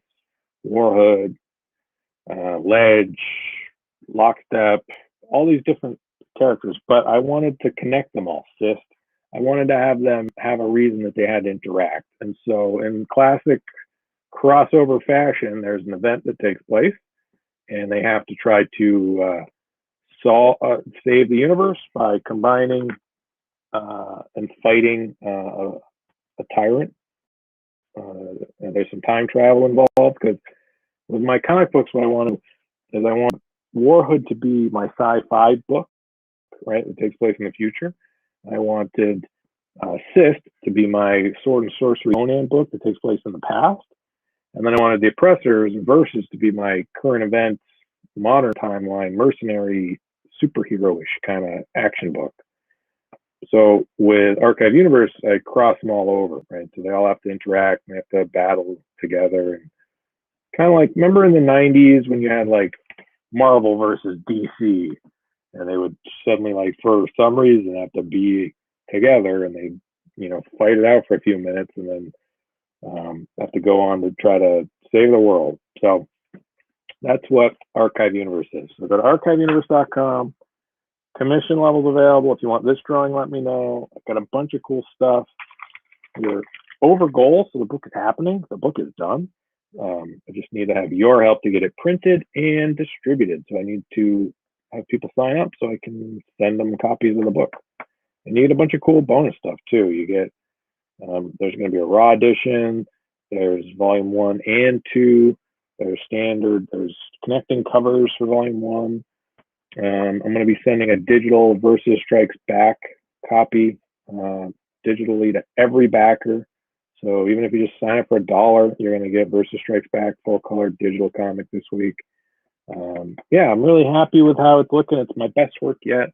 Warhood, Ledge, Lockstep, all these different characters, but I wanted to connect them all, Sist. I wanted to have them have a reason that they had to interact. And so in classic crossover fashion, there's an event that takes place, and they have to try to save the universe by combining and fighting a tyrant. And there's some time travel involved because with my comic books, what I wanted is I want Warhood to be my sci-fi book, right? It takes place in the future. I wanted Sist to be my sword and sorcery Conan book that takes place in the past. And then I wanted the Oppressors Versus to be my current events, modern timeline, mercenary, superhero-ish kind of action book. So with Archive Universe, I cross them all over, right? So they all have to interact and they have to battle together. And kind of like, remember in the 90s when you had like Marvel versus DC, and they would suddenly, like, for some reason, have to be together and they, fight it out for a few minutes and then have to go on to try to save the world. So that's what Archive Universe is. So go to archiveuniverse.com. Commission levels available. If you want this drawing, let me know. I've got a bunch of cool stuff. We're over goal, so the book is happening. The book is done. I just need to have your help to get it printed and distributed. So I need to have people sign up so I can send them copies of the book. And you get a bunch of cool bonus stuff too. You get there's going to be a raw edition. There's volume 1 and 2. There's standard. There's connecting covers for volume 1. I'm going to be sending a digital Versus Strikes Back copy digitally to every backer. So even if you just sign up for $1, you're going to get Versus Strikes Back full color digital comic this week. Yeah, I'm really happy with how it's looking. It's my best work yet.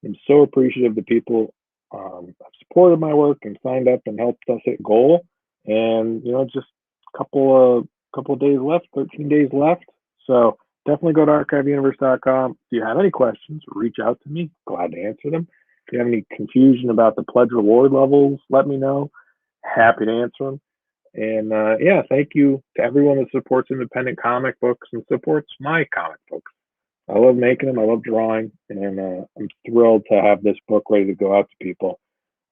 I'm so appreciative to people have supported my work and signed up and helped us hit goal. And just a couple of days left, 13 days left. So definitely go to archiveuniverse.com. If you have any questions, reach out to me. Glad to answer them. If you have any confusion about the pledge reward levels, let me know. Happy to answer them. And yeah, thank you to everyone that supports independent comic books and supports my comic books. I love making them. I love drawing, and I'm thrilled to have this book ready to go out to people.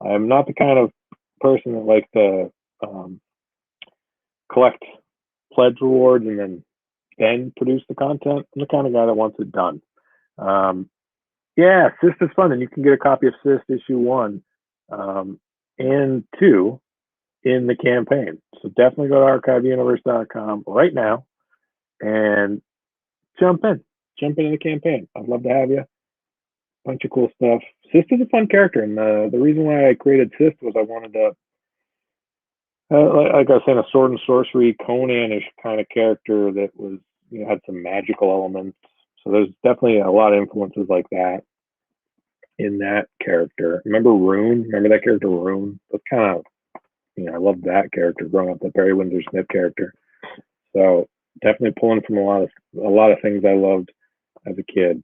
I'm not the kind of person that likes to collect pledge rewards and then produce the content. I'm the kind of guy that wants it done. Yeah, Sist is fun, and you can get a copy of Sist issue 1 and 2 in the campaign. So definitely go to archiveuniverse.com right now and jump in the campaign. I'd love to have you. Bunch of cool stuff. Sist is a fun character, and the reason why I created Sist was I wanted to, like I was saying, a sword and sorcery Conan-ish kind of character that was, had some magical elements. So there's definitely a lot of influences like that in that character. Remember Rune? Remember that character Rune? That's kind of, I loved that character growing up, the Barry Windsor Smith character. So definitely pulling from a lot of things I loved as a kid.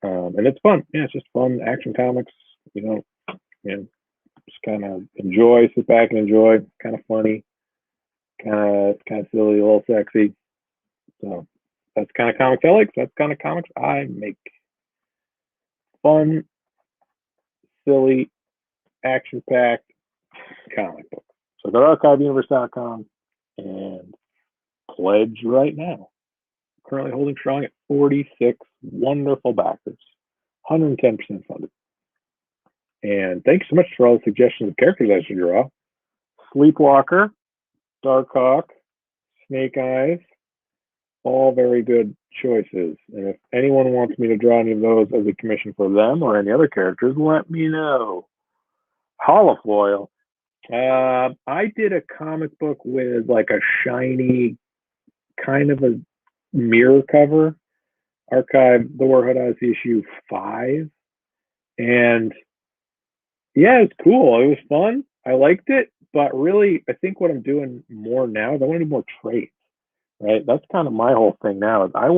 And it's fun. Yeah, it's just fun action comics. Just kind of enjoy, sit back and enjoy. Kind of funny, kind of silly, a little sexy. So that's kind of comics I like. That's kind of comics I make. Fun, silly, action-packed comic book. So go to archiveuniverse.com and pledge right now. Currently holding strong at 46 wonderful backers, 110% funded. And thanks so much for all the suggestions of characters I should draw. Sleepwalker, Darkhawk, Snake Eyes, all very good choices. And if anyone wants me to draw any of those as a commission for them or any other characters, let me know. Holofoil. I did a comic book with like a shiny kind of a mirror cover. Archive the Warhood Odyssey issue 5. And yeah, it's cool. It was fun. I liked it. But really, I think what I'm doing more now is I want to do more trades. right? That's kind of my whole thing now is I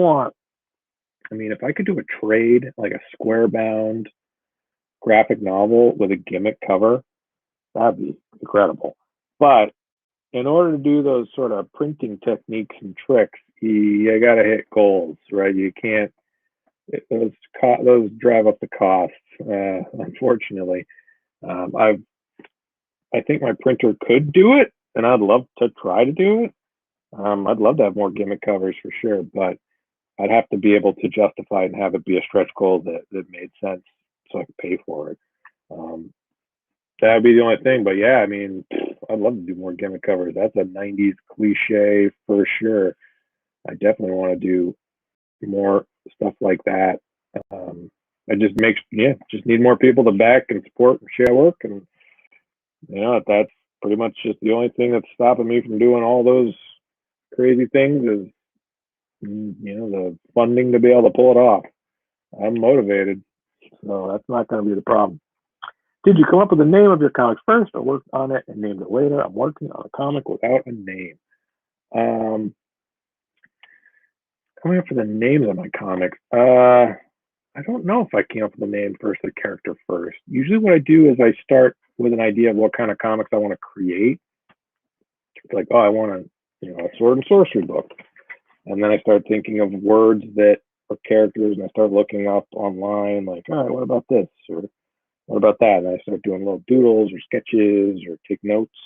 mean, if I could do a trade, like a square bound graphic novel with a gimmick cover, that'd be incredible. But in order to do those sort of printing techniques and tricks, you got to hit goals, right? You can't, those drive up the costs, unfortunately. I think my printer could do it, and I'd love to try to do it. I'd love to have more gimmick covers for sure, but I'd have to be able to justify it and have it be a stretch goal that made sense so I could pay for it. That would be the only thing. But yeah, I mean, I'd love to do more gimmick covers. That's a 90s cliche for sure. I definitely want to do more stuff like that. I just just need more people to back and support and share work. And, that's pretty much just the only thing that's stopping me from doing all those crazy things is, the funding to be able to pull it off. I'm motivated, so that's not going to be the problem. Did you come up with the name of your comics first or work on it and named it later? I'm working on a comic without a name. Coming up for the names of my comics. I don't know if I came up with the name first or the character first. Usually what I do is I start with an idea of what kind of comics I want to create. It's like, I want a sword and sorcery book. And then I start thinking of words that are characters, and I start looking up online, like, all right, what about this? Or what about that? And I start doing little doodles or sketches or take notes.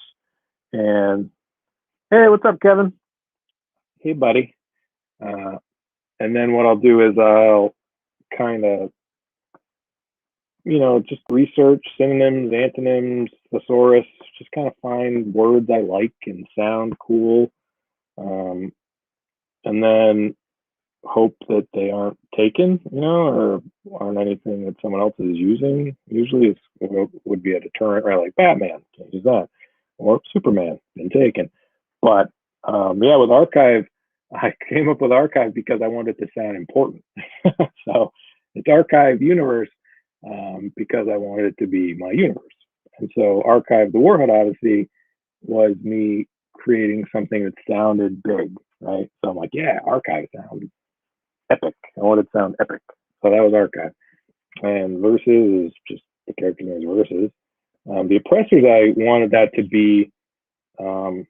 And hey, what's up, Kevin? Hey, buddy. And then what I'll do is I'll kind of, just research synonyms, antonyms, thesaurus, just kind of find words I like and sound cool. And then hope that they aren't taken, or aren't anything that someone else is using. Usually it would be a deterrent, right? Like Batman, can't use that. Or Superman, been taken. But with Archive, I came up with Archive because I wanted it to sound important. So it's Archive Universe because I wanted it to be my universe. And so Archive, the Warhead Odyssey, was me creating something that sounded big, right? So I'm like, yeah, Archive sounds epic. I wanted it to sound epic. So that was Archive. And Versus is just the character name is Versus. The Oppressors, I wanted that to be, I don't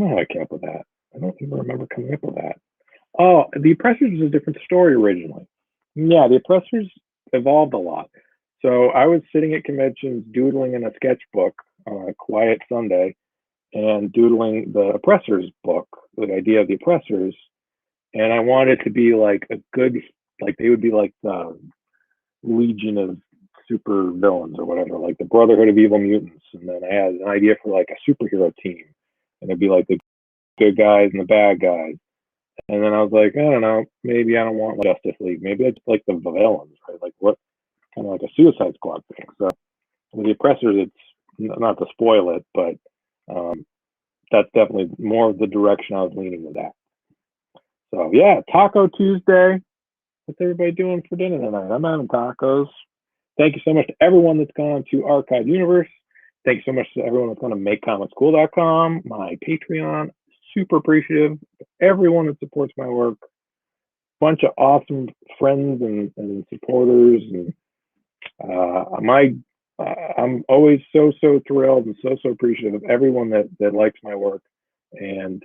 know how I came up with that. I don't even remember coming up with that. Oh, The Oppressors was a different story originally. Yeah, The Oppressors evolved a lot. So I was sitting at conventions doodling in a sketchbook on a quiet Sunday and doodling the Oppressors book, the idea of the Oppressors. And I wanted it to be like a good, like they would be like the Legion of super villains or whatever, like the Brotherhood of Evil Mutants. And then I had an idea for like a superhero team. And it'd be like the good guys and the bad guys. And then I was like, I don't know, maybe I don't want Justice League. Maybe I just like the villains, right? Like what, kind of like a Suicide Squad thing. So with the Oppressors, it's not to spoil it, but that's definitely more of the direction I was leaning with that. So yeah, Taco Tuesday. What's everybody doing for dinner tonight? I'm having tacos. Thank you so much to everyone that's gone to Archive Universe. Thank you so much to everyone that's gone to MakeComicsCool.com, my Patreon. Super appreciative of everyone that supports my work. Bunch of awesome friends and supporters, and I'm always so thrilled and so appreciative of everyone that likes my work. And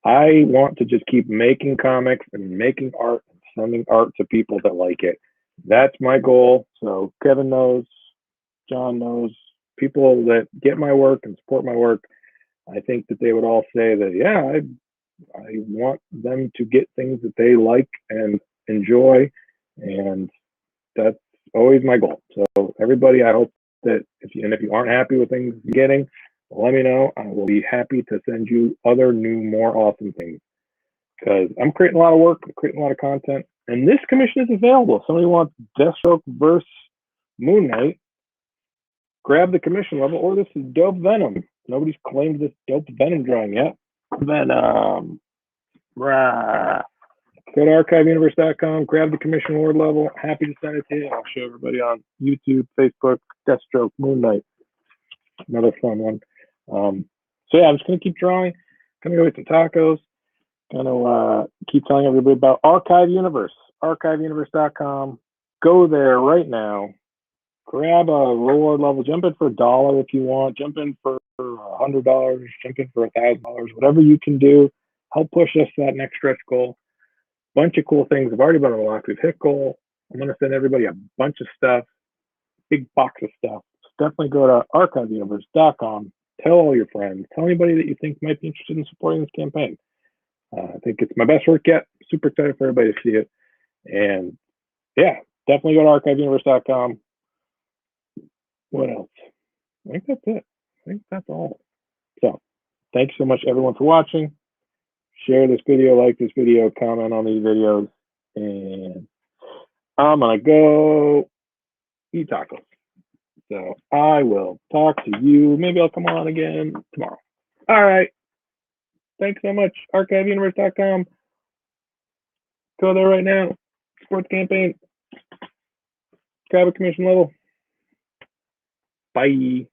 I want to just keep making comics and making art and sending art to people that like it. That's my goal. So Kevin knows, John knows, people that get my work and support my work, I think that they would all say that, yeah, I want them to get things that they like and enjoy. And that's always my goal. So everybody, I hope that if you aren't happy with things you're getting, let me know. I will be happy to send you other new, more awesome things, because I'm creating a lot of work, creating a lot of content, and this commission is available. If somebody wants Deathstroke versus Moon Knight, grab the commission level, or this is Dope Venom. Nobody's claimed this Dope Venom drawing yet. Venom. Rah. Go to archiveuniverse.com, grab the commission award level. Happy to send it to you. I'll show everybody on YouTube, Facebook, Deathstroke, Moon Knight. Another fun one. So yeah, I'm just going to keep drawing, Gonna go eat some tacos. Gonna keep telling everybody about Archive Universe, archiveuniverse.com. Go there right now. Grab a reward level. Jump in for $1 if you want. Jump in for $100. Jump in for $1,000. Whatever you can do, help push us to that next stretch goal. Bunch of cool things have already been unlocked. We've hit goal. I'm gonna send everybody a bunch of stuff, big box of stuff. So definitely go to archiveuniverse.com. Tell all your friends. Tell anybody that you think might be interested in supporting this campaign. I think it's my best work yet. Super excited for everybody to see it. And yeah, definitely go to archiveuniverse.com. What else? I think that's it. I think that's all. So thanks so much, everyone, for watching. Share this video, like this video, comment on these videos. And I'm going to go eat tacos. So I will talk to you. Maybe I'll come on again tomorrow. All right. Thanks so much. archiveuniverse.com. Go there right now. Support the campaign. Grab a commission level. Bye.